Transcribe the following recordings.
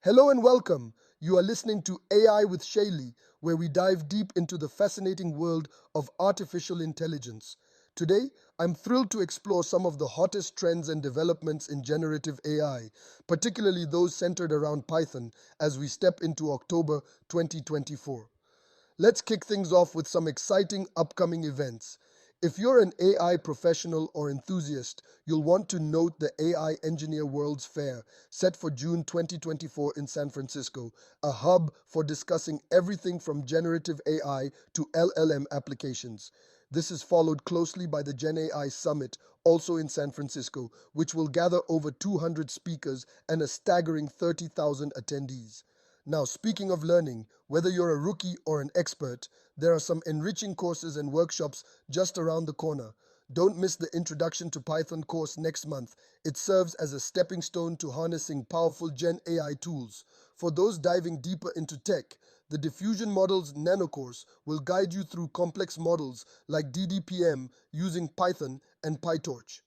Hello and welcome. You are listening to AI with Shaily, where we dive deep into the fascinating world of artificial intelligence. Today, I'm thrilled to explore some of the hottest trends and developments in generative AI, particularly those centered around Python, as we step into October 2024. Let's kick things off with some exciting upcoming events. If you're an AI professional or enthusiast, you'll want to note the AI Engineer World's Fair, set for June 2024 in San Francisco, a hub for discussing everything from generative AI to LLM applications. This is followed closely by the Gen AI Summit, also in San Francisco, which will gather over 200 speakers and a staggering 30,000 attendees. Now, speaking of learning, whether you're a rookie or an expert, there are some enriching courses and workshops just around the corner. Don't miss the Introduction to Python course next month. It serves as a stepping stone to harnessing powerful Gen AI tools. For those diving deeper into tech, the Diffusion Models Nano course will guide you through complex models like DDPM using Python and PyTorch.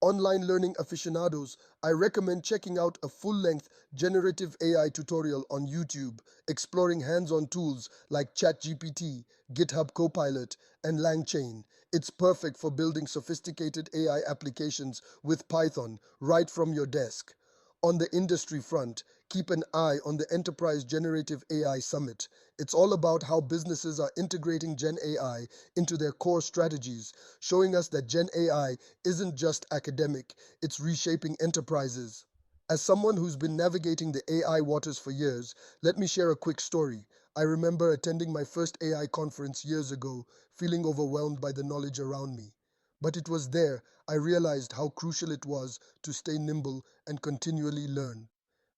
Online learning aficionados, I recommend checking out a full-length generative AI tutorial on YouTube exploring hands-on tools like ChatGPT, GitHub Copilot, and LangChain. It's perfect for building sophisticated AI applications with Python right from your desk. On the industry front, keep an eye on the Enterprise Generative AI Summit. It's all about how businesses are integrating Gen AI into their core strategies, showing us that Gen AI isn't just academic, it's reshaping enterprises. As someone who's been navigating the AI waters for years, let me share a quick story. I remember attending my first AI conference years ago, feeling overwhelmed by the knowledge around me. But it was there I realized how crucial it was to stay nimble and continually learn.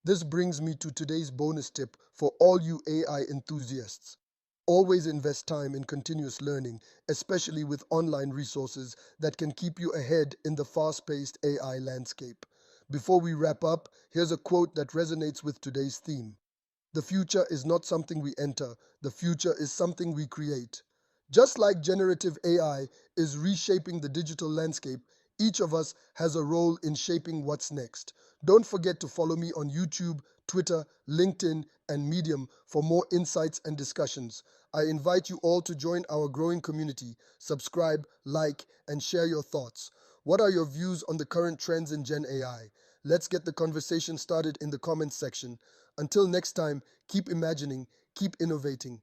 This brings me to today's bonus tip for all you AI enthusiasts. Always invest time in continuous learning, especially with online resources that can keep you ahead in the fast paced AI landscape. Before we wrap up, here's a quote that resonates with today's theme. The future is not something we enter, the future is something we create. Just like generative AI is reshaping the digital landscape, each of us has a role in shaping what's next. Don't forget to follow me on YouTube, Twitter, LinkedIn, and Medium for more insights and discussions. I invite you all to join our growing community. Subscribe, like, and share your thoughts. What are your views on the current trends in Gen AI? Let's get the conversation started in the comments section. Until next time, keep imagining, keep innovating.